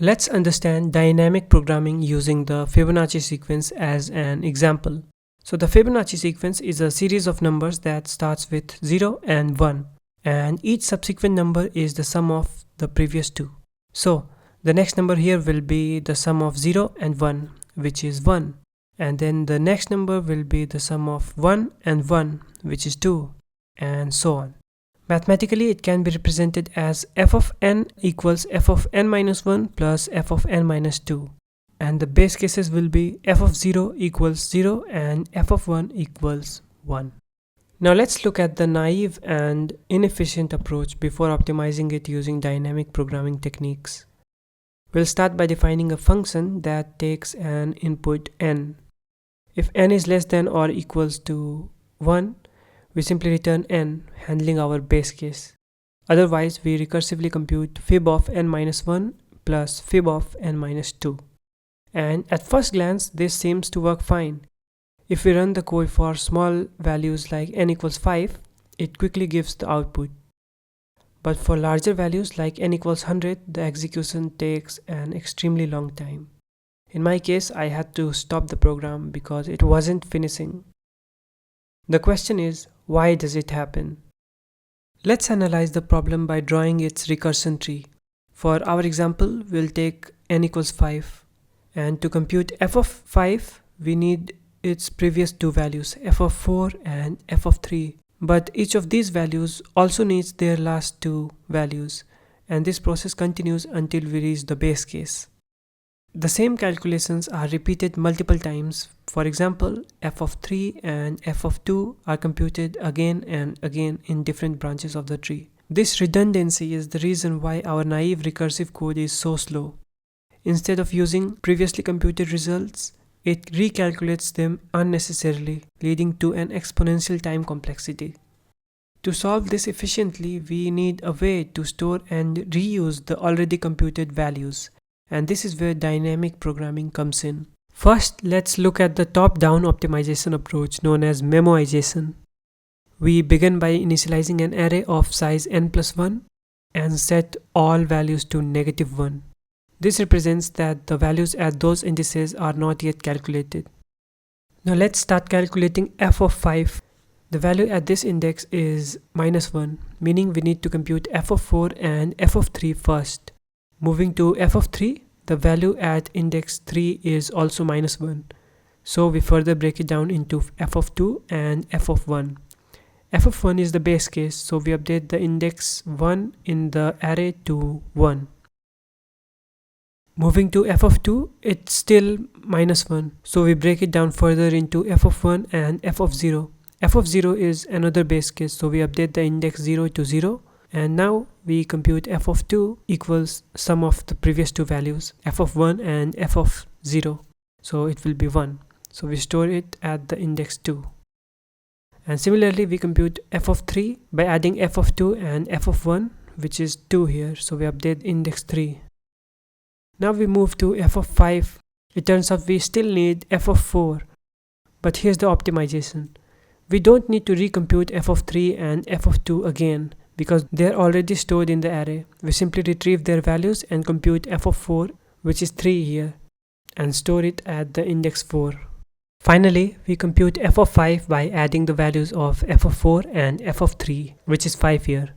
Let's understand dynamic programming using the Fibonacci sequence as an example. So the Fibonacci sequence is a series of numbers that starts with 0 and 1, and each subsequent number is the sum of the previous two. So the next number here will be the sum of 0 and 1, which is 1, and then the next number will be the sum of 1 and 1, which is 2, and so on. Mathematically, it can be represented as f of n equals f of n minus 1 plus f of n minus 2. And the base cases will be f of 0 equals 0 and f of 1 equals 1. Now let's look at the naive and inefficient approach before optimizing it using dynamic programming techniques. We'll start by defining a function that takes an input n. If n is less than or equals to 1, we simply return n, handling our base case. Otherwise, we recursively compute fib of n minus 1 plus fib of n minus 2. And at first glance, this seems to work fine. If we run the code for small values like n equals 5, it quickly gives the output. But for larger values like n equals 100, the execution takes an extremely long time. In my case, I had to stop the program because it wasn't finishing. The question is, why does it happen? Let's analyze the problem by drawing its recursion tree. For our example, we'll take n equals 5, and to compute f of 5, we need its previous two values, f of 4 and f of 3. But each of these values also needs their last two values, and this process continues until we reach the base case. The same calculations are repeated multiple times. For example, f of 3 and f of 2 are computed again and again in different branches of the tree. This redundancy is the reason why our naive recursive code is so slow. Instead of using previously computed results, it recalculates them unnecessarily, leading to an exponential time complexity. To solve this efficiently, we need a way to store and reuse the already computed values. And this is where dynamic programming comes in. First, let's look at the top-down optimization approach known as memoization. We begin by initializing an array of size n plus 1 and set all values to -1. This represents that the values at those indices are not yet calculated. Now let's start calculating f of 5. The value at this index is -1, meaning we need to compute f of 4 and f of 3 first. Moving to f of 3, the value at index 3 is also -1. So we further break it down into f of 2 and f of 1. F of 1 is the base case, so we update the index 1 in the array to 1. Moving to f of 2, it's still -1, so we break it down further into f of 1 and f of 0. F of 0 is another base case, so we update the index 0 to 0. And now we compute f of 2 equals sum of the previous two values, f of 1 and f of 0. So it will be 1. So we store it at the index 2. And similarly, we compute f of 3 by adding f of 2 and f of 1, which is 2 here. So we update index 3. Now we move to f of 5. It turns out we still need f of 4. But here's the optimization. We don't need to recompute f of 3 and f of 2 again, because they're already stored in the array. We simply retrieve their values and compute f of 4, which is 3 here, and store it at the index 4. Finally, we compute f of 5 by adding the values of f of 4 and f of 3, which is 5 here.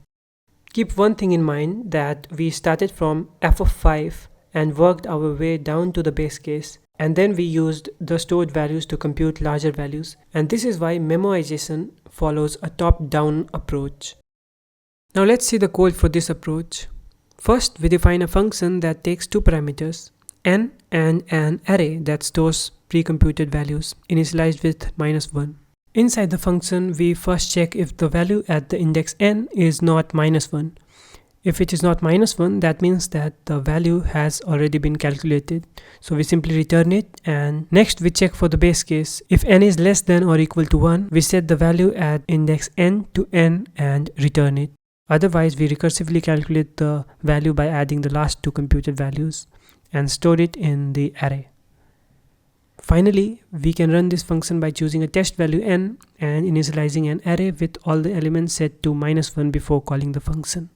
Keep one thing in mind, that we started from f of 5 and worked our way down to the base case, and then we used the stored values to compute larger values, and this is why memoization follows a top-down approach. Now let's see the code for this approach. First, we define a function that takes two parameters, n and an array that stores pre-computed values, initialized with -1. Inside the function, we first check if the value at the index n is not -1. If it is not -1, that means that the value has already been calculated. So we simply return it, and next we check for the base case. If n is less than or equal to 1, we set the value at index n to n and return it. Otherwise, we recursively calculate the value by adding the last two computed values and store it in the array. Finally, we can run this function by choosing a test value n and initializing an array with all the elements set to -1 before calling the function.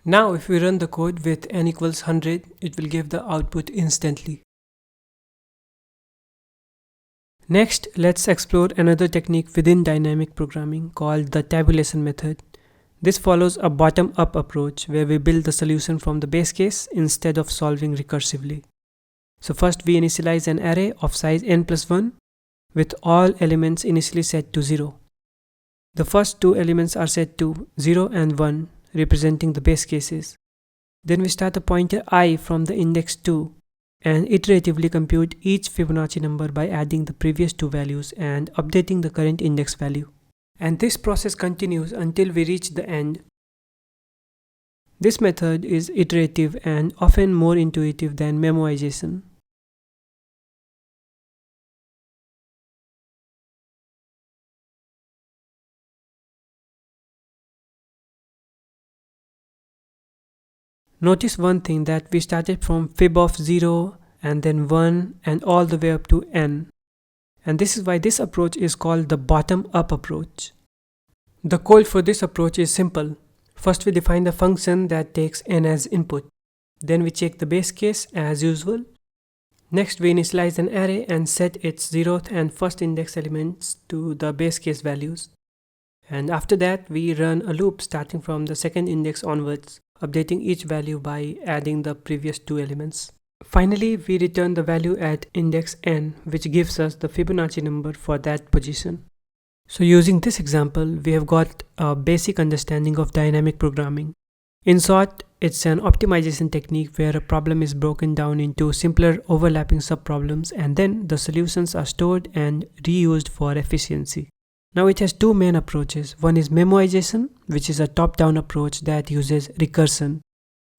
Now if we run the code with n equals 100, it will give the output instantly. Next, let's explore another technique within dynamic programming called the tabulation method. This follows a bottom-up approach where we build the solution from the base case instead of solving recursively. So first we initialize an array of size n plus 1 with all elements initially set to 0. The first two elements are set to 0 and 1, representing the base cases. Then we start a pointer I from the index 2 and iteratively compute each Fibonacci number by adding the previous two values and updating the current index value. And this process continues until we reach the end. This method is iterative and often more intuitive than memoization. Notice one thing, that we started from fib of 0 and then 1 and all the way up to n. And this is why this approach is called the bottom-up approach. The code for this approach is simple. First we define the function that takes n as input. Then we check the base case as usual. Next we initialize an array and set its 0th and first index elements to the base case values. And after that we run a loop starting from the second index onwards, updating each value by adding the previous two elements. Finally, we return the value at index n, which gives us the Fibonacci number for that position. So using this example, we have got a basic understanding of dynamic programming. In short, it's an optimization technique where a problem is broken down into simpler overlapping subproblems and then the solutions are stored and reused for efficiency. Now it has two main approaches. One is memoization, which is a top-down approach that uses recursion,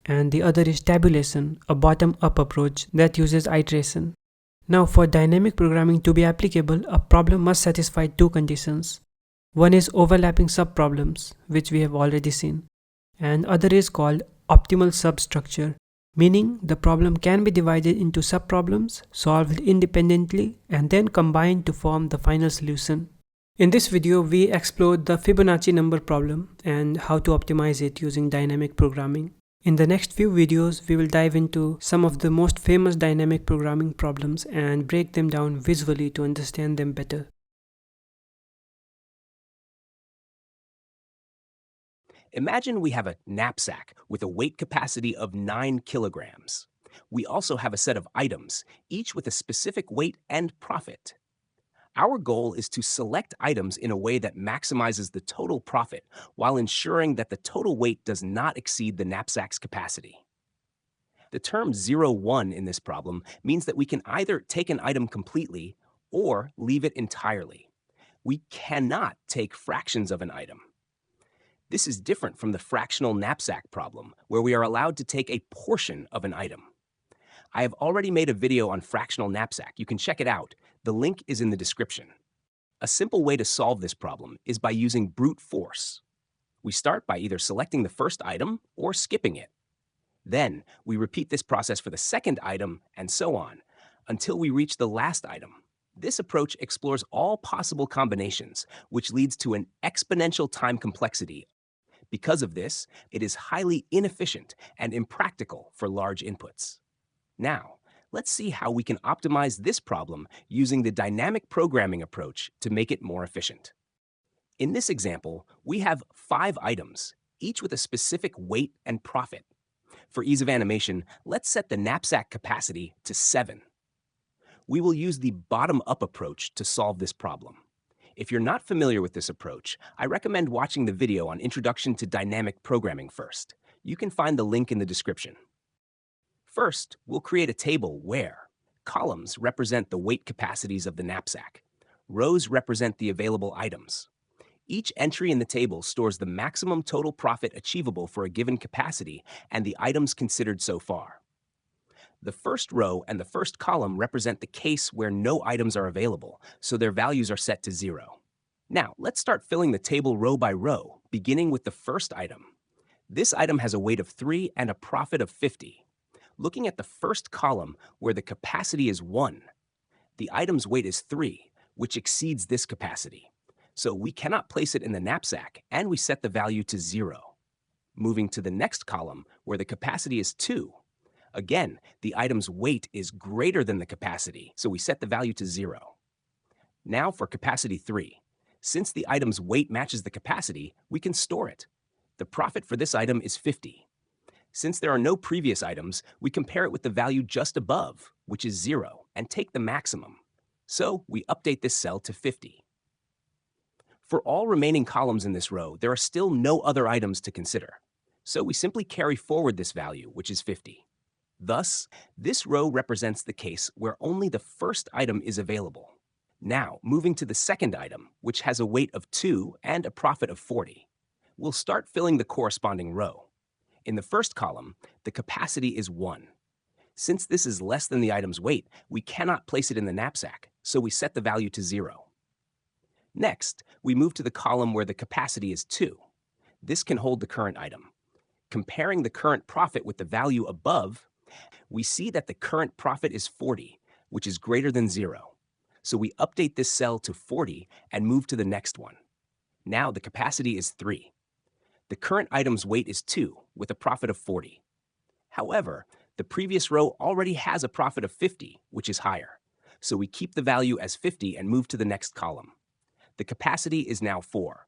and the other is tabulation, a bottom-up approach that uses iteration. Now for dynamic programming to be applicable, a problem must satisfy two conditions. One is overlapping subproblems, which we have already seen, and other is called optimal substructure, meaning the problem can be divided into subproblems, solved independently, and then combined to form the final solution. In this video, we explored the Fibonacci number problem and how to optimize it using dynamic programming. In the next few videos, we will dive into some of the most famous dynamic programming problems and break them down visually to understand them better. Imagine we have a knapsack with a weight capacity of 9 kilograms. We also have a set of items, each with a specific weight and profit. Our goal is to select items in a way that maximizes the total profit while ensuring that the total weight does not exceed the knapsack's capacity. The term 0-1 in this problem means that we can either take an item completely or leave it entirely. We cannot take fractions of an item. This is different from the fractional knapsack problem, where we are allowed to take a portion of an item. I have already made a video on fractional knapsack. You can check it out. The link is in the description. A simple way to solve this problem is by using brute force. We start by either selecting the first item or skipping it. Then we repeat this process for the second item and so on, until we reach the last item. This approach explores all possible combinations, which leads to an exponential time complexity. Because of this, it is highly inefficient and impractical for large inputs. Now, let's see how we can optimize this problem using the dynamic programming approach to make it more efficient. In this example, we have 5 items, each with a specific weight and profit. For ease of animation, let's set the knapsack capacity to 7. We will use the bottom-up approach to solve this problem. If you're not familiar with this approach, I recommend watching the video on Introduction to Dynamic Programming first. You can find the link in the description. First, we'll create a table where columns represent the weight capacities of the knapsack. Rows represent the available items. Each entry in the table stores the maximum total profit achievable for a given capacity and the items considered so far. The first row and the first column represent the case where no items are available, so their values are set to 0. Now, let's start filling the table row by row, beginning with the first item. This item has a weight of 3 and a profit of 50. Looking at the first column, where the capacity is 1, the item's weight is 3, which exceeds this capacity. So we cannot place it in the knapsack, and we set the value to 0. Moving to the next column, where the capacity is 2. Again, the item's weight is greater than the capacity, so we set the value to 0. Now for capacity 3. Since the item's weight matches the capacity, we can store it. The profit for this item is 50. Since there are no previous items, we compare it with the value just above, which is 0, and take the maximum. So we update this cell to 50. For all remaining columns in this row, there are still no other items to consider. So we simply carry forward this value, which is 50. Thus, this row represents the case where only the first item is available. Now, moving to the second item, which has a weight of 2 and a profit of 40. We'll start filling the corresponding row. In the first column, the capacity is 1. Since this is less than the item's weight, we cannot place it in the knapsack, so we set the value to 0. Next, we move to the column where the capacity is 2. This can hold the current item. Comparing the current profit with the value above, we see that the current profit is 40, which is greater than 0. So we update this cell to 40 and move to the next one. Now the capacity is 3. The current item's weight is 2, with a profit of 40. However, the previous row already has a profit of 50, which is higher. So we keep the value as 50 and move to the next column. The capacity is now 4.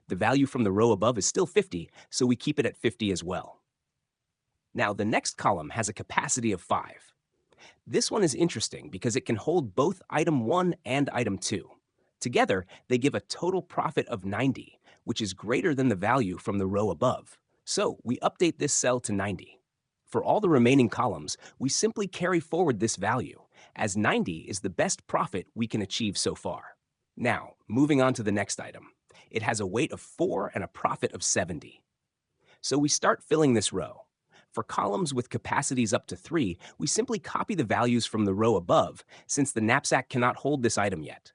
The value from the row above is still 50, so we keep it at 50 as well. Now the next column has a capacity of 5. This one is interesting because it can hold both item 1 and item 2. Together, they give a total profit of 90, which is greater than the value from the row above. So we update this cell to 90. For all the remaining columns, we simply carry forward this value, as 90 is the best profit we can achieve so far. Now, moving on to the next item. It has a weight of 4 and a profit of 70. So we start filling this row. For columns with capacities up to 3, we simply copy the values from the row above, since the knapsack cannot hold this item yet.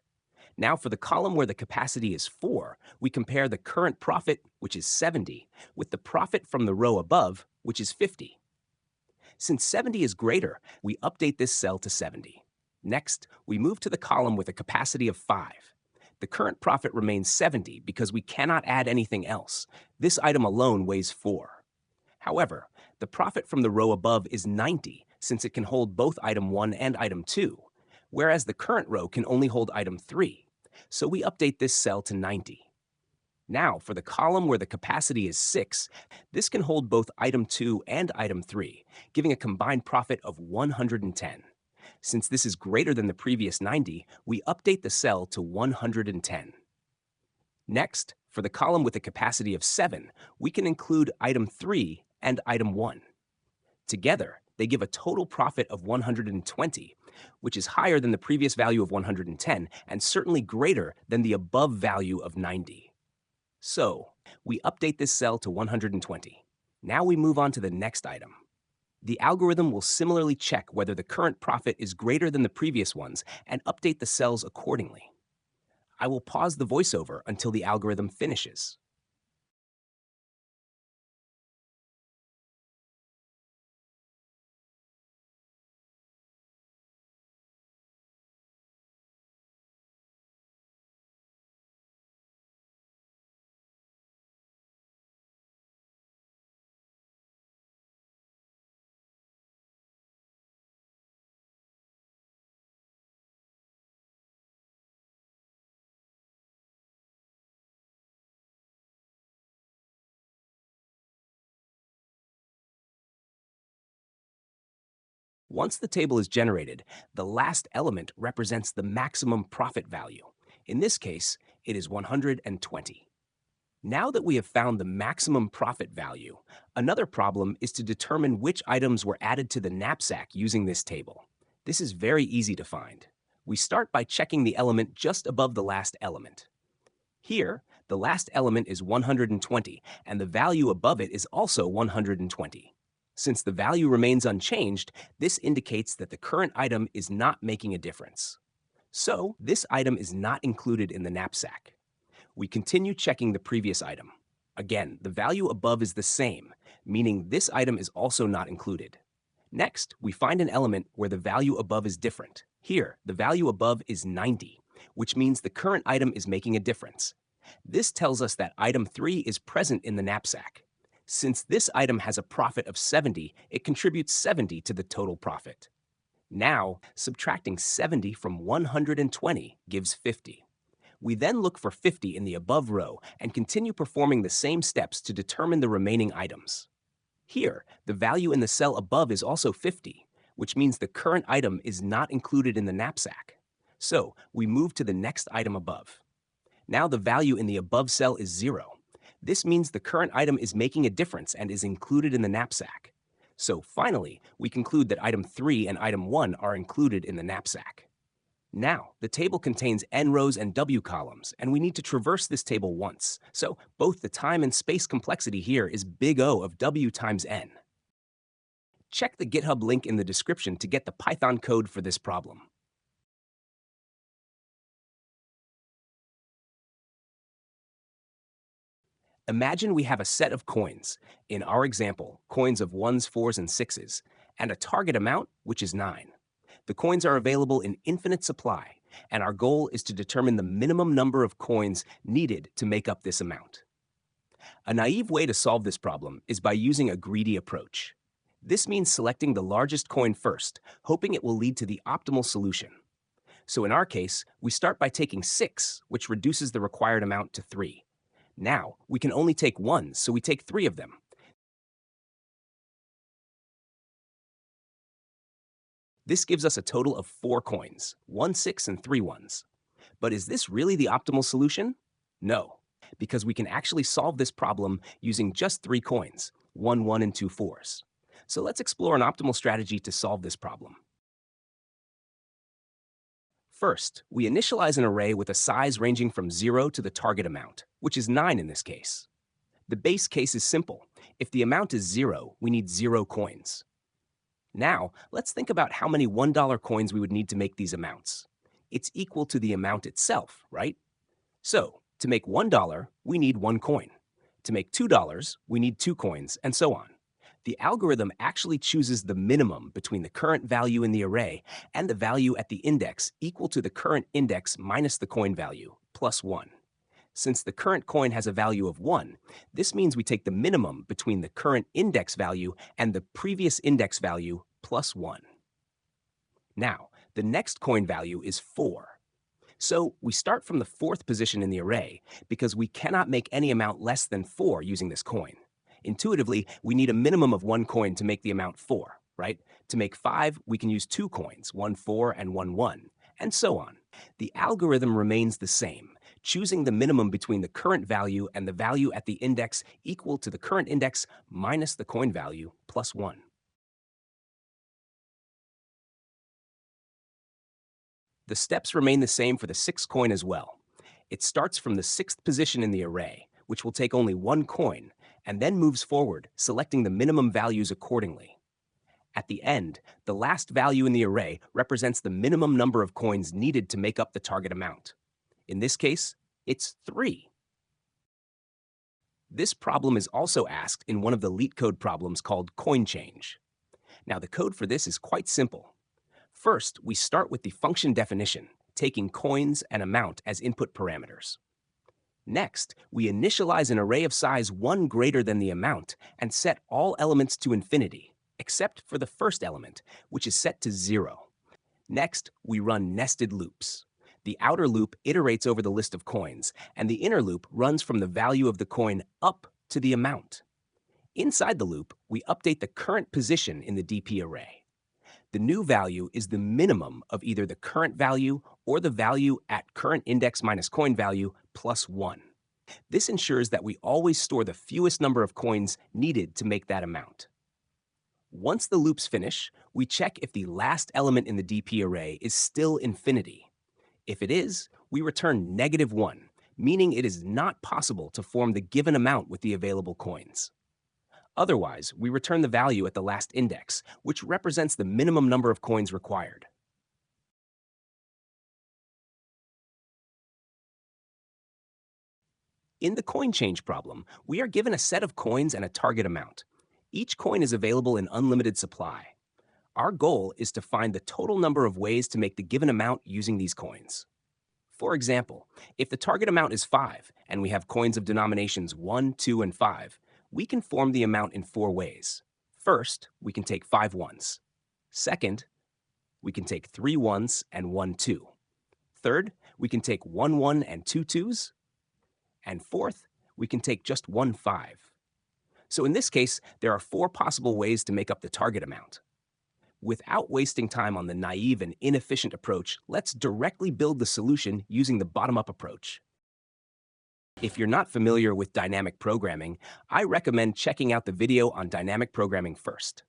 Now for the column where the capacity is 4, we compare the current profit, which is 70, with the profit from the row above, which is 50. Since 70 is greater, we update this cell to 70. Next, we move to the column with a capacity of 5. The current profit remains 70 because we cannot add anything else. This item alone weighs 4. However, the profit from the row above is 90 since it can hold both item 1 and item 2, whereas the current row can only hold item 3. So we update this cell to 90. Now, for the column where the capacity is 6, this can hold both item 2 and item 3, giving a combined profit of 110. Since this is greater than the previous 90, we update the cell to 110. Next, for the column with a capacity of 7, we can include item 3 and item 1. Together, they give a total profit of 120, which is higher than the previous value of 110 and certainly greater than the above value of 90. So, we update this cell to 120. Now we move on to the next item. The algorithm will similarly check whether the current profit is greater than the previous ones and update the cells accordingly. I will pause the voiceover until the algorithm finishes. Once the table is generated, the last element represents the maximum profit value. In this case, it is 120. Now that we have found the maximum profit value, another problem is to determine which items were added to the knapsack using this table. This is very easy to find. We start by checking the element just above the last element. Here, the last element is 120, and the value above it is also 120. Since the value remains unchanged, this indicates that the current item is not making a difference. So, this item is not included in the knapsack. We continue checking the previous item. Again, the value above is the same, meaning this item is also not included. Next, we find an element where the value above is different. Here, the value above is 90, which means the current item is making a difference. This tells us that item 3 is present in the knapsack. Since this item has a profit of 70, it contributes 70 to the total profit. Now, subtracting 70 from 120 gives 50. We then look for 50 in the above row and continue performing the same steps to determine the remaining items. Here, the value in the cell above is also 50, which means the current item is not included in the knapsack. So, we move to the next item above. Now the value in the above cell is 0. This means the current item is making a difference and is included in the knapsack. So finally, we conclude that item 3 and item 1 are included in the knapsack. Now, the table contains n rows and w columns, and we need to traverse this table once. So both the time and space complexity here is big O of w times n. Check the GitHub link in the description to get the Python code for this problem. Imagine we have a set of coins, in our example, coins of 1s, 4s, and 6s, and a target amount, which is 9. The coins are available in infinite supply, and our goal is to determine the minimum number of coins needed to make up this amount. A naive way to solve this problem is by using a greedy approach. This means selecting the largest coin first, hoping it will lead to the optimal solution. So in our case, we start by taking 6, which reduces the required amount to 3. Now, we can only take 1, so we take 3 of them. This gives us a total of 4 coins, 1 6 and 3 1s. But is this really the optimal solution? No, because we can actually solve this problem using just 3 coins, 1 1 and 2 4s. So let's explore an optimal strategy to solve this problem. First, we initialize an array with a size ranging from 0 to the target amount, which is 9 in this case. The base case is simple. If the amount is 0, we need 0 coins. Now, let's think about how many $1 coins we would need to make these amounts. It's equal to the amount itself, right? So, to make $1, we need 1 coin. To make $2, we need 2 coins, and so on. The algorithm actually chooses the minimum between the current value in the array and the value at the index equal to the current index minus the coin value, plus 1. Since the current coin has a value of 1, this means we take the minimum between the current index value and the previous index value, plus 1. Now, the next coin value is 4. So we start from the 4th position in the array because we cannot make any amount less than 4 using this coin. Intuitively, we need a minimum of 1 coin to make the amount 4, right? To make 5, we can use 2 coins, 1 4 and 1 1, and so on. The algorithm remains the same, choosing the minimum between the current value and the value at the index equal to the current index minus the coin value plus 1. The steps remain the same for the 6th coin as well. It starts from the 6th position in the array, which will take only 1 coin, and then moves forward, selecting the minimum values accordingly. At the end, the last value in the array represents the minimum number of coins needed to make up the target amount. In this case, it's 3. This problem is also asked in one of the Leetcode problems called coin change. Now, the code for this is quite simple. First, we start with the function definition, taking coins and amount as input parameters. Next, we initialize an array of size 1 greater than the amount and set all elements to infinity, except for the first element, which is set to 0. Next, we run nested loops. The outer loop iterates over the list of coins, and the inner loop runs from the value of the coin up to the amount. Inside the loop, we update the current position in the DP array. The new value is the minimum of either the current value or the value at current index minus coin value plus 1. This ensures that we always store the fewest number of coins needed to make that amount. Once the loops finish, we check if the last element in the DP array is still infinity. If it is, we return -1, meaning it is not possible to form the given amount with the available coins. Otherwise, we return the value at the last index, which represents the minimum number of coins required. In the coin change problem, we are given a set of coins and a target amount. Each coin is available in unlimited supply. Our goal is to find the total number of ways to make the given amount using these coins. For example, if the target amount is 5 and we have coins of denominations 1, 2, and 5, We can form the amount in 4 ways. First, we can take 5 ones. Second, we can take 3 ones and 1 2. Third, we can take 1 1 and 2 2s. And fourth, we can take just 1 5. So in this case, there are 4 possible ways to make up the target amount. Without wasting time on the naive and inefficient approach, let's directly build the solution using the bottom-up approach. If you're not familiar with dynamic programming, I recommend checking out the video on dynamic programming first.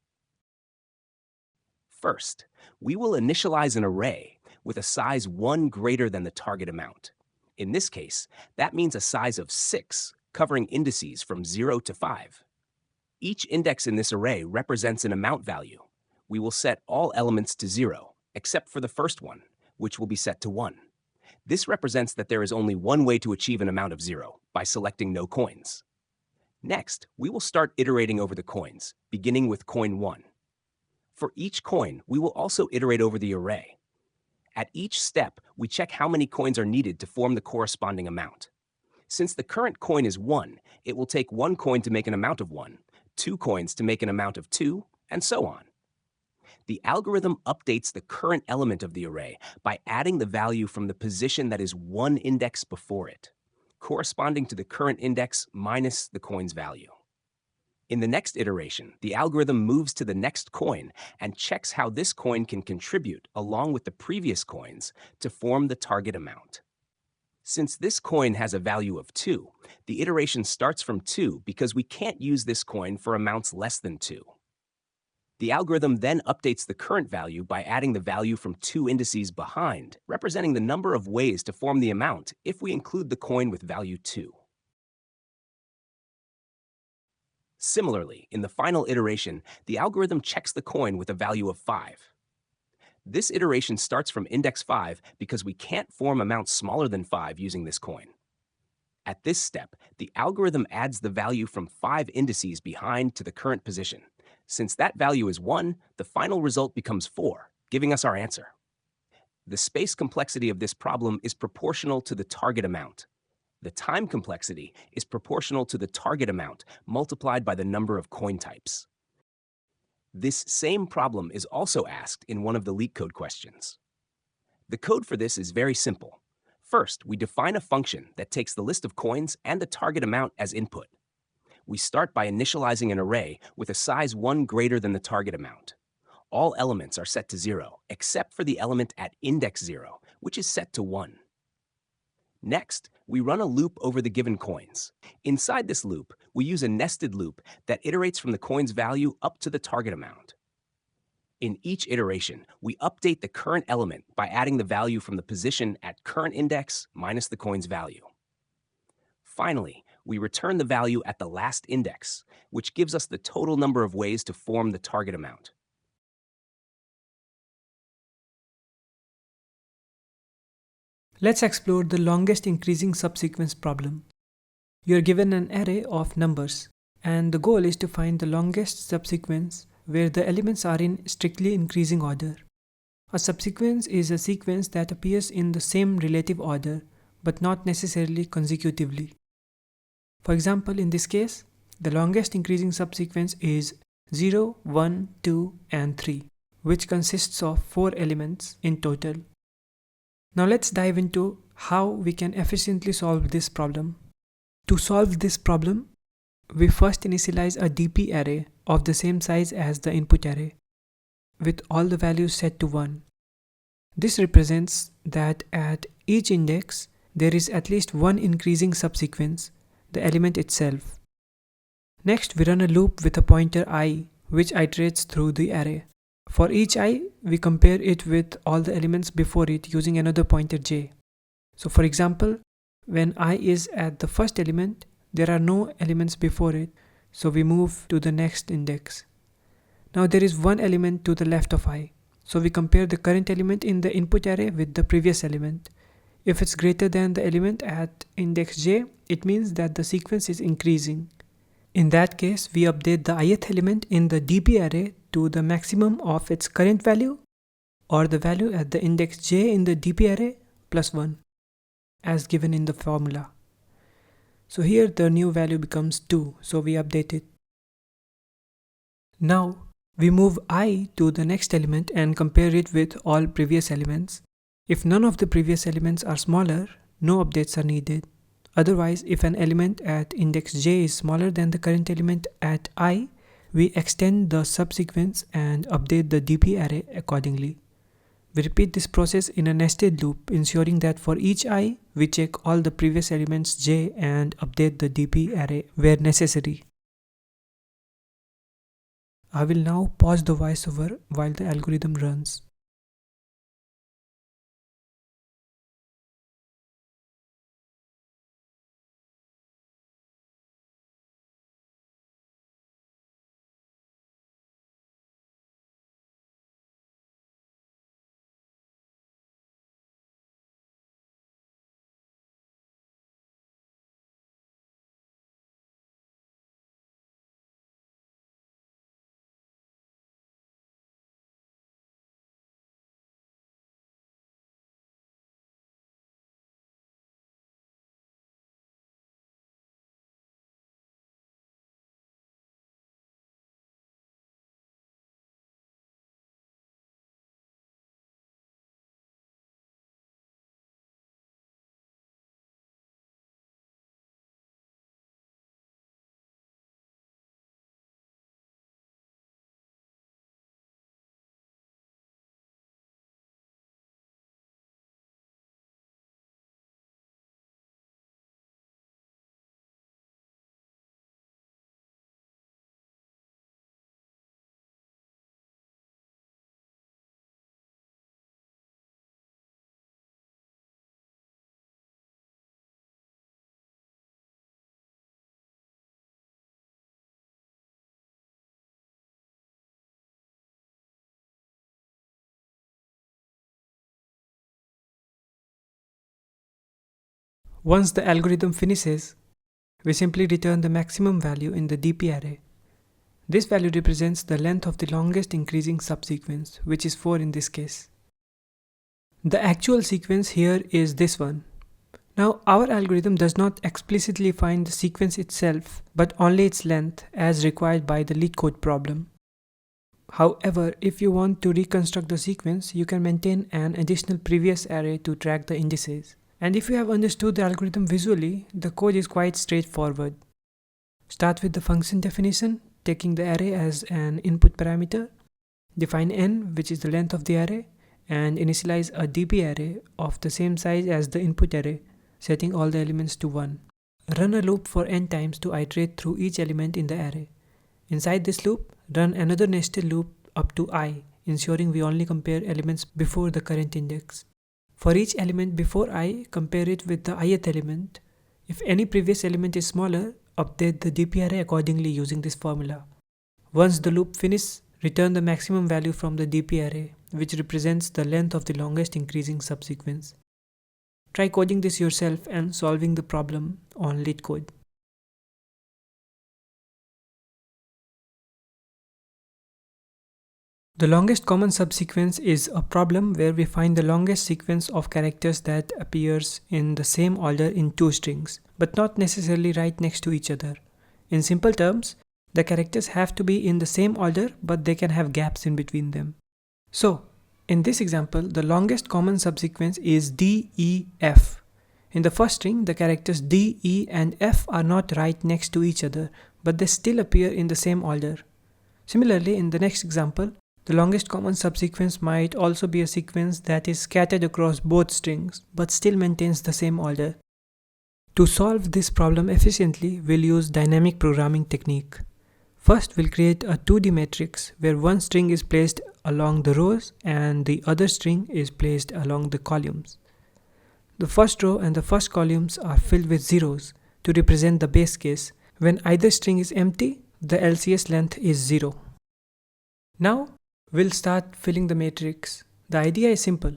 First, we will initialize an array with a size 1 greater than the target amount. In this case, that means a size of 6, covering indices from 0 to 5. Each index in this array represents an amount value. We will set all elements to 0, except for the first one, which will be set to 1. This represents that there is only one way to achieve an amount of 0, by selecting no coins. Next, we will start iterating over the coins, beginning with coin 1. For each coin, we will also iterate over the array. At each step, we check how many coins are needed to form the corresponding amount. Since the current coin is 1, it will take 1 coin to make an amount of 1, 2 coins to make an amount of 2, and so on. The algorithm updates the current element of the array by adding the value from the position that is 1 index before it, corresponding to the current index minus the coin's value. In the next iteration, the algorithm moves to the next coin and checks how this coin can contribute along with the previous coins to form the target amount. Since this coin has a value of 2, the iteration starts from 2 because we can't use this coin for amounts less than 2. The algorithm then updates the current value by adding the value from 2 indices behind, representing the number of ways to form the amount if we include the coin with value 2. Similarly, in the final iteration, the algorithm checks the coin with a value of 5. This iteration starts from index 5 because we can't form amounts smaller than 5 using this coin. At this step, the algorithm adds the value from 5 indices behind to the current position. Since that value is 1, the final result becomes 4, giving us our answer. The space complexity of this problem is proportional to the target amount. The time complexity is proportional to the target amount multiplied by the number of coin types. This same problem is also asked in one of the Leetcode questions. The code for this is very simple. First, we define a function that takes the list of coins and the target amount as input. We start by initializing an array with a size 1 greater than the target amount. All elements are set to 0, except for the element at index 0, which is set to 1. Next, we run a loop over the given coins. Inside this loop, we use a nested loop that iterates from the coin's value up to the target amount. In each iteration, we update the current element by adding the value from the position at current index minus the coin's value. Finally, we return the value at the last index, which gives us the total number of ways to form the target amount. Let's explore the longest increasing subsequence problem. You're given an array of numbers, and the goal is to find the longest subsequence where the elements are in strictly increasing order. A subsequence is a sequence that appears in the same relative order, but not necessarily consecutively. For example, in this case, the longest increasing subsequence is 0, 1, 2, and 3, which consists of 4 elements in total. Now let's dive into how we can efficiently solve this problem. To solve this problem, we first initialize a DP array of the same size as the input array, with all the values set to 1. This represents that at each index, there is at least one increasing subsequence, the element itself. Next, we run a loop with a pointer I, which iterates through the array. For each I, we compare it with all the elements before it using another pointer j. So for example, when I is at the first element, there are no elements before it, so we move to the next index. Now there is one element to the left of I, so we compare the current element in the input array with the previous element. If it's greater than the element at index j, it means that the sequence is increasing. In that case, we update the ith element in the DP array to the maximum of its current value, or the value at the index j in the DP array plus 1, as given in the formula. So here the new value becomes 2, so we update it. Now we move I to the next element and compare it with all previous elements. If none of the previous elements are smaller, no updates are needed. Otherwise, if an element at index j is smaller than the current element at I, we extend the subsequence and update the DP array accordingly. We repeat this process in a nested loop, ensuring that for each I, we check all the previous elements j and update the DP array where necessary. I will now pause the voiceover while the algorithm runs. Once the algorithm finishes, we simply return the maximum value in the DP array. This value represents the length of the longest increasing subsequence, which is 4 in this case. The actual sequence here is this one. Now our algorithm does not explicitly find the sequence itself, but only its length as required by the Leetcode problem. However, if you want to reconstruct the sequence, you can maintain an additional previous array to track the indices. And if you have understood the algorithm visually, the code is quite straightforward. Start with the function definition, taking the array as an input parameter. Define n, which is the length of the array, and initialize a DP array of the same size as the input array, setting all the elements to 1. Run a loop for n times to iterate through each element in the array. Inside this loop, run another nested loop up to I, ensuring we only compare elements before the current index. For each element before I, compare it with the ith element. If any previous element is smaller, update the DP array accordingly using this formula. Once the loop finishes, return the maximum value from the DP array, which represents the length of the longest increasing subsequence. Try coding this yourself and solving the problem on Leetcode. The longest common subsequence is a problem where we find the longest sequence of characters that appears in the same order in two strings, but not necessarily right next to each other. In simple terms, the characters have to be in the same order, but they can have gaps in between them. So, in this example, the longest common subsequence is D, E, F. In the first string, the characters D, E, and F are not right next to each other, but they still appear in the same order. Similarly, in the next example, the longest common subsequence might also be a sequence that is scattered across both strings, but still maintains the same order. To solve this problem efficiently, we'll use dynamic programming technique. First, we'll create a 2D matrix where one string is placed along the rows and the other string is placed along the columns. The first row and the first columns are filled with zeros to represent the base case. When either string is empty, the LCS length is 0. Now, we'll start filling the matrix. The idea is simple.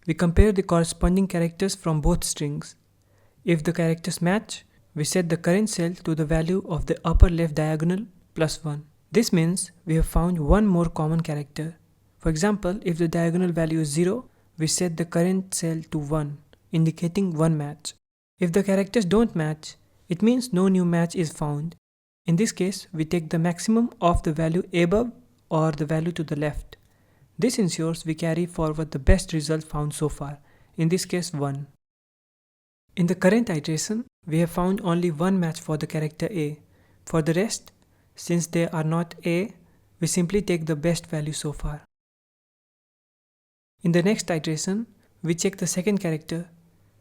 We compare the corresponding characters from both strings. If the characters match, we set the current cell to the value of the upper left diagonal plus 1. This means we have found one more common character. For example, if the diagonal value is 0, we set the current cell to 1, indicating one match. If the characters don't match, It means no new match is found. In this case, we take the maximum of the value above or the value to the left. This ensures we carry forward the best result found so far, in this case 1. In the current iteration, we have found only one match for the character A. For the rest, since they are not A, we simply take the best value so far. In the next iteration, we check the second character,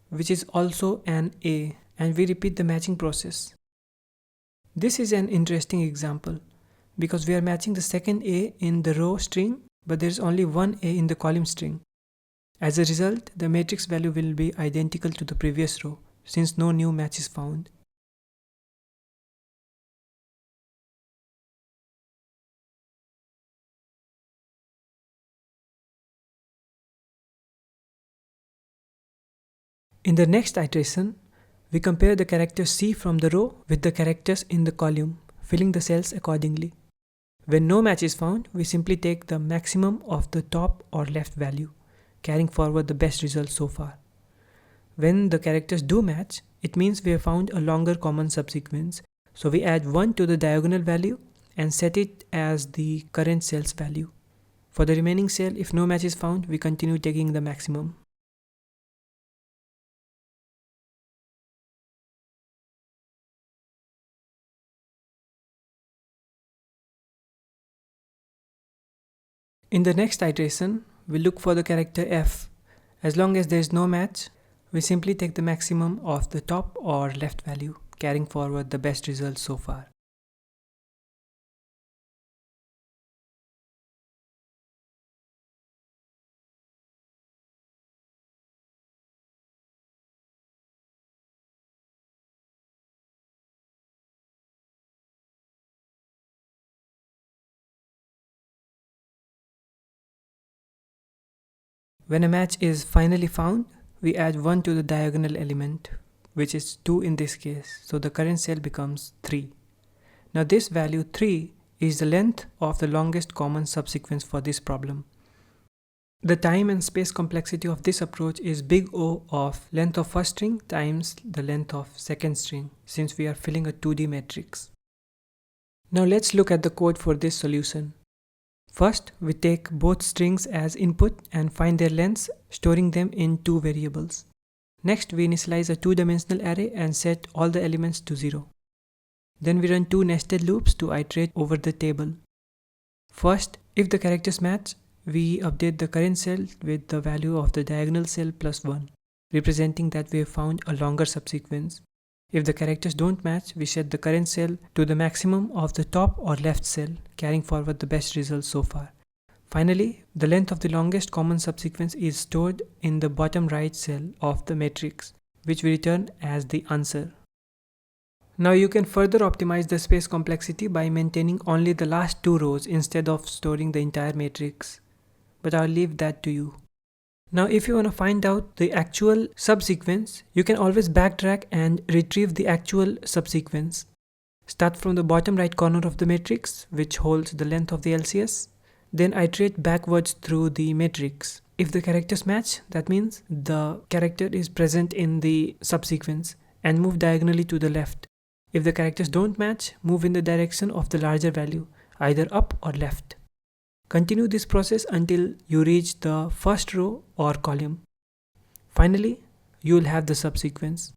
which is also an A, and we repeat the matching process. This is an interesting example because we are matching the second A in the row string, but there is only one A in the column string. As a result, the matrix value will be identical to the previous row since no new match is found. In the next iteration, we compare the character C from the row with the characters in the column, filling the cells accordingly. When no match is found, we simply take the maximum of the top or left value, carrying forward the best result so far. When the characters do match, it means we have found a longer common subsequence, so we add 1 to the diagonal value and set it as the current cell's value. For the remaining cell, if no match is found, we continue taking the maximum. In the next iteration, we look for the character F. As long as there is no match, we simply take the maximum of the top or left value, carrying forward the best result so far. When a match is finally found, we add 1 to the diagonal element, which is 2 in this case, so the current cell becomes 3. Now this value 3 is the length of the longest common subsequence for this problem. The time and space complexity of this approach is big O of length of first string times the length of second string, since we are filling a 2D matrix. Now let's look at the code for this solution. First, we take both strings as input and find their lengths, storing them in 2 variables. Next, we initialize a 2-dimensional array and set all the elements to 0. Then we run 2 nested loops to iterate over the table. First, if the characters match, we update the current cell with the value of the diagonal cell plus 1, representing that we have found a longer subsequence. If the characters don't match, we set the current cell to the maximum of the top or left cell, carrying forward the best result so far. Finally, the length of the longest common subsequence is stored in the bottom right cell of the matrix, which we return as the answer. Now you can further optimize the space complexity by maintaining only the last 2 rows instead of storing the entire matrix, but I'll leave that to you. Now if you want to find out the actual subsequence, you can always backtrack and retrieve the actual subsequence. Start from the bottom right corner of the matrix, which holds the length of the LCS. Then iterate backwards through the matrix. If the characters match, that means the character is present in the subsequence, and move diagonally to the left. If the characters don't match, move in the direction of the larger value, either up or left. Continue this process until you reach the first row or column. Finally, you will have the subsequence.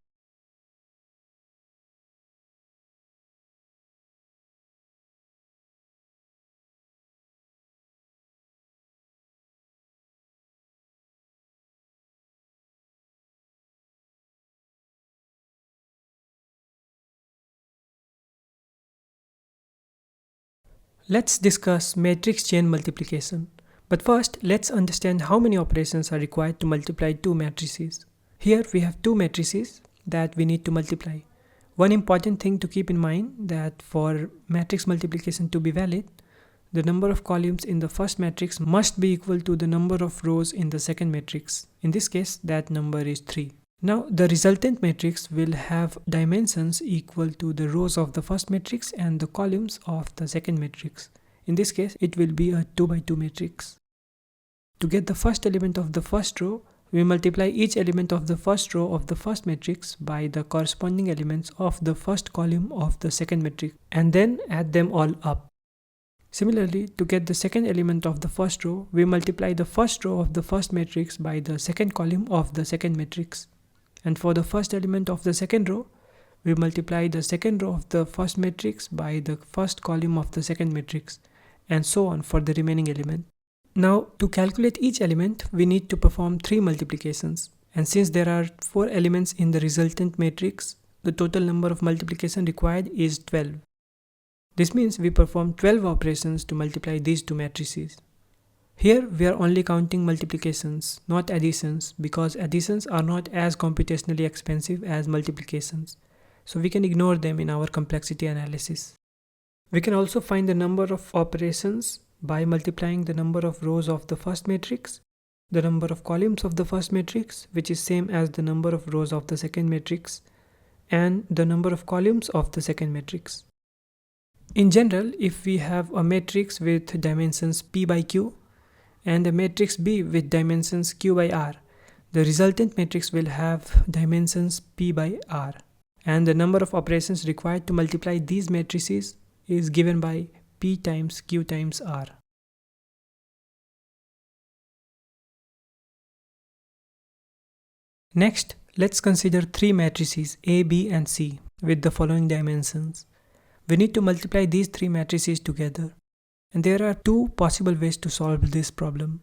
Let's discuss matrix chain multiplication. But first, let's understand how many operations are required to multiply 2 matrices. Here we have 2 matrices that we need to multiply. One important thing to keep in mind that for matrix multiplication to be valid, the number of columns in the first matrix must be equal to the number of rows in the second matrix. In this case, that number is 3. Now, the resultant matrix will have dimensions equal to the rows of the first matrix and the columns of the second matrix. In this case, it will be a 2 by 2 matrix. To get the first element of the first row, we multiply each element of the first row of the first matrix by the corresponding elements of the first column of the second matrix and then add them all up. Similarly, to get the second element of the first row, we multiply the first row of the first matrix by the second column of the second matrix. And for the first element of the second row, we multiply the second row of the first matrix by the first column of the second matrix, and so on for the remaining element. Now, to calculate each element, we need to perform 3 multiplications. And since there are 4 elements in the resultant matrix, the total number of multiplication required is 12. This means we perform 12 operations to multiply these two matrices. Here we are only counting multiplications, not additions, because additions are not as computationally expensive as multiplications, so we can ignore them in our complexity analysis. We can also find the number of operations by multiplying the number of rows of the first matrix, the number of columns of the first matrix, which is same as the number of rows of the second matrix, and the number of columns of the second matrix. In general, if we have a matrix with dimensions p by q and a matrix B with dimensions q by r, the resultant matrix will have dimensions p by r, and the number of operations required to multiply these matrices is given by p times q times r. Next, let's consider 3 matrices A, B and C with the following dimensions. We need to multiply these 3 matrices together. And there are 2 possible ways to solve this problem.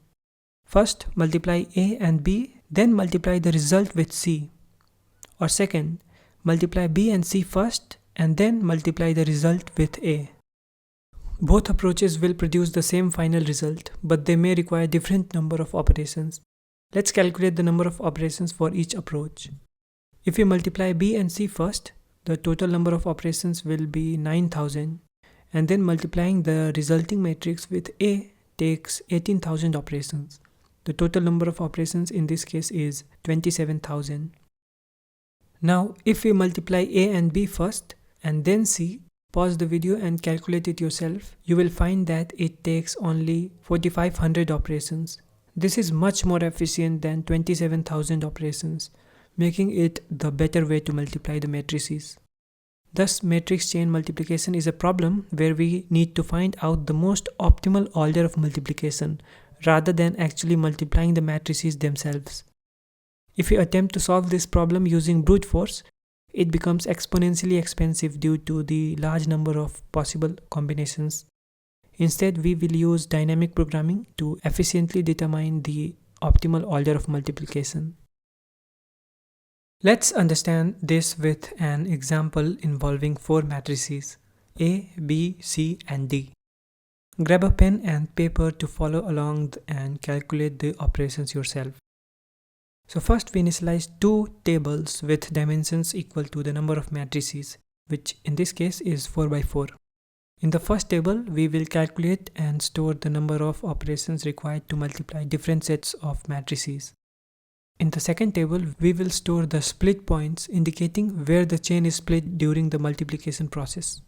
First, multiply A and B, then multiply the result with C. Or second, multiply B and C first, and then multiply the result with A. Both approaches will produce the same final result, but they may require different number of operations. Let's calculate the number of operations for each approach. If we multiply B and C first, the total number of operations will be 9000. And then multiplying the resulting matrix with A takes 18,000 operations. The total number of operations in this case is 27,000. Now, if we multiply A and B first and then C, pause the video and calculate it yourself, you will find that it takes only 4,500 operations. This is much more efficient than 27,000 operations, making it the better way to multiply the matrices. Thus, matrix chain multiplication is a problem where we need to find out the most optimal order of multiplication rather than actually multiplying the matrices themselves. If we attempt to solve this problem using brute force, it becomes exponentially expensive due to the large number of possible combinations. Instead, we will use dynamic programming to efficiently determine the optimal order of multiplication. Let's understand this with an example involving 4 matrices A, B, C and D. Grab a pen and paper to follow along and calculate the operations yourself. So first we initialize 2 tables with dimensions equal to the number of matrices, which in this case is 4 by 4. In the first table, we will calculate and store the number of operations required to multiply different sets of matrices. In the second table, we will store the split points indicating where the chain is split during the multiplication process.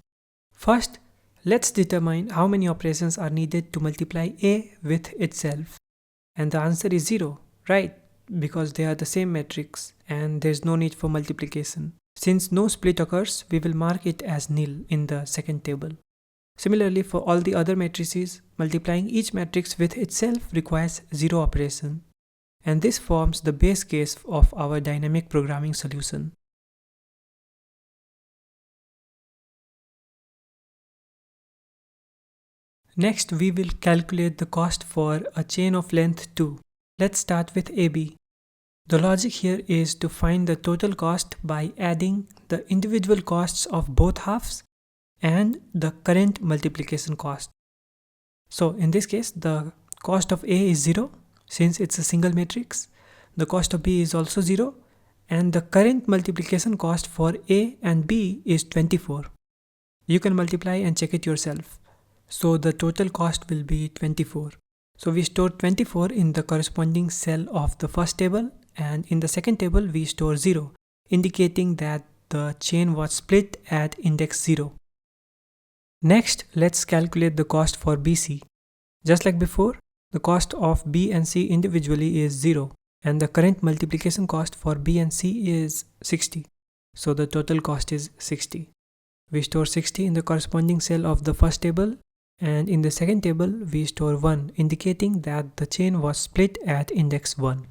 First, let's determine how many operations are needed to multiply A with itself. And the answer is 0, right? Because they are the same matrix and there's no need for multiplication. Since no split occurs, we will mark it as nil in the second table. Similarly, for all the other matrices, multiplying each matrix with itself requires 0 operation. And this forms the base case of our dynamic programming solution. Next, we will calculate the cost for a chain of length 2. Let's start with AB. The logic here is to find the total cost by adding the individual costs of both halves and the current multiplication cost. So in this case, the cost of A is 0 since it's a single matrix. The cost of B is also 0 and the current multiplication cost for A and B is 24. You can multiply and check it yourself. So the total cost will be 24. So we store 24 in the corresponding cell of the first table, and in the second table we store 0, indicating that the chain was split at index 0. Next, let's calculate the cost for BC. Just like before, the cost of B and C individually is 0, and the current multiplication cost for B and C is 60. So the total cost is 60. We store 60 in the corresponding cell of the first table, and in the second table we store 1, indicating that the chain was split at index 1.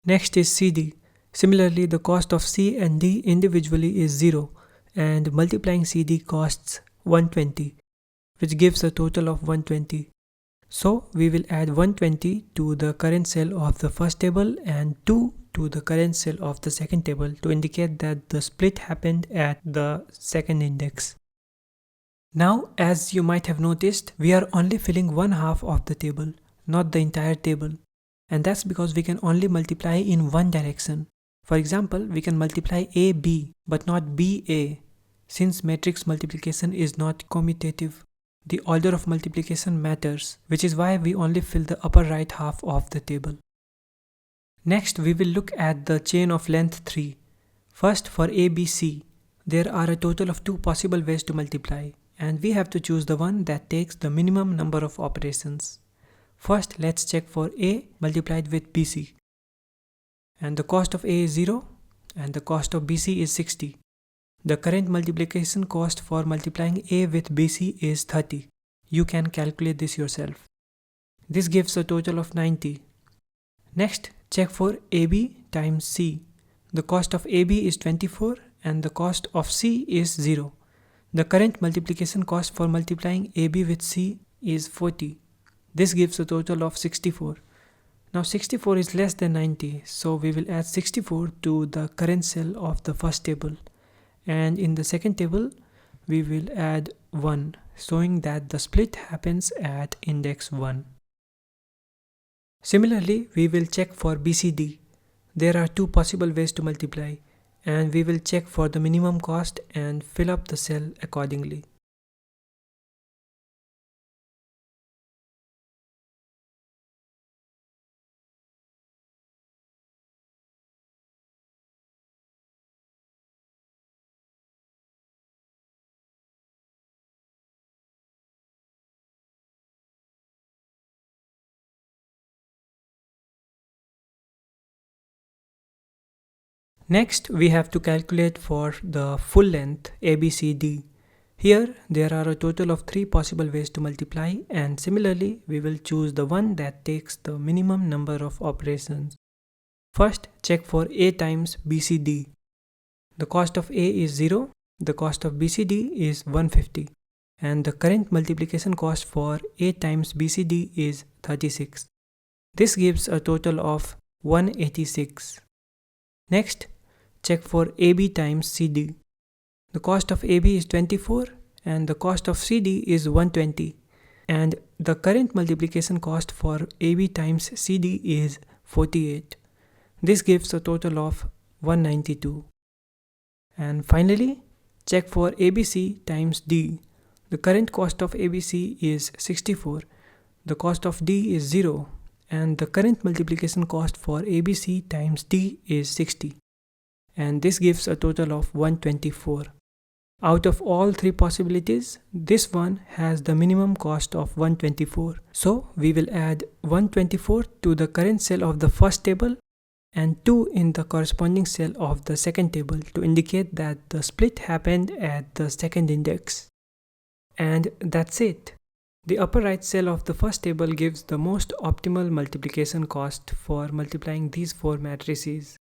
Next is CD. Similarly, the cost of C and D individually is 0, and multiplying CD costs 120, which gives a total of 120. So we will add 120 to the current cell of the first table and 2 to the current cell of the second table to indicate that the split happened at the second index. Now, as you might have noticed, we are only filling one half of the table, not the entire table. And that's because we can only multiply in one direction. For example, we can multiply AB but not BA, since matrix multiplication is not commutative. The order of multiplication matters, which is why we only fill the upper right half of the table. Next, we will look at the chain of length 3. First, for ABC, there are a total of 2 possible ways to multiply, and we have to choose the one that takes the minimum number of operations. First, let's check for A multiplied with BC. And the cost of A is 0, and the cost of BC is 60. The current multiplication cost for multiplying A with BC is 30. You can calculate this yourself. This gives a total of 90. Next, check for AB times C. The cost of AB is 24 and the cost of C is 0. The current multiplication cost for multiplying AB with C is 40. This gives a total of 64. Now 64 is less than 90, so we will add 64 to the current cell of the first table. And in the second table, we will add 1, showing that the split happens at index 1. Similarly, we will check for BCD. There are 2 possible ways to multiply, and we will check for the minimum cost and fill up the cell accordingly. Next, we have to calculate for the full length ABCD. Here, there are a total of 3 possible ways to multiply, and similarly, we will choose the one that takes the minimum number of operations. First, check for A times BCD. The cost of A is 0, the cost of BCD is 150, and the current multiplication cost for A times BCD is 36. This gives a total of 186. Next, check for AB times CD. The cost of AB is 24 and the cost of CD is 120, and the current multiplication cost for AB times CD is 48. This gives a total of 192. And finally, check for ABC times D. The current cost of ABC is 64, the cost of D is 0, and the current multiplication cost for ABC times D is 60. And this gives a total of 124. Out of all 3 possibilities, this one has the minimum cost of 124. So we will add 124 to the current cell of the first table and 2 in the corresponding cell of the second table to indicate that the split happened at the second index. And that's it. The upper right cell of the first table gives the most optimal multiplication cost for multiplying these 4 matrices.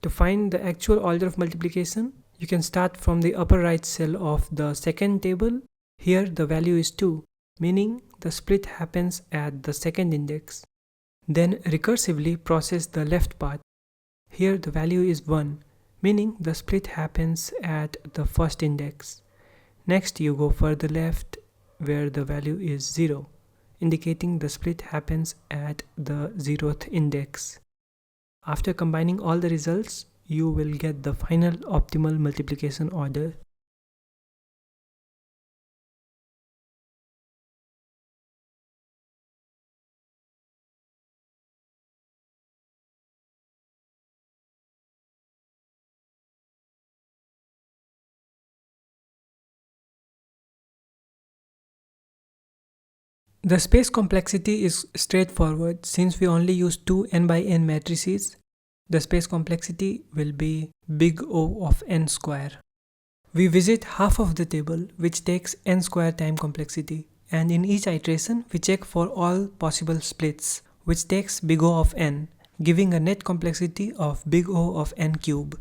To find the actual order of multiplication, you can start from the upper right cell of the second table. Here the value is 2, meaning the split happens at the second index. Then recursively process the left part. Here the value is 1, meaning the split happens at the first index. Next you go further left where the value is 0, indicating the split happens at the 0th index. After combining all the results, you will get the final optimal multiplication order. The space complexity is straightforward. Since we only use two n by n matrices, the space complexity will be big O of n square. We visit half of the table, which takes n square time complexity, and in each iteration we check for all possible splits, which takes big O of n, giving a net complexity of big O of n cube.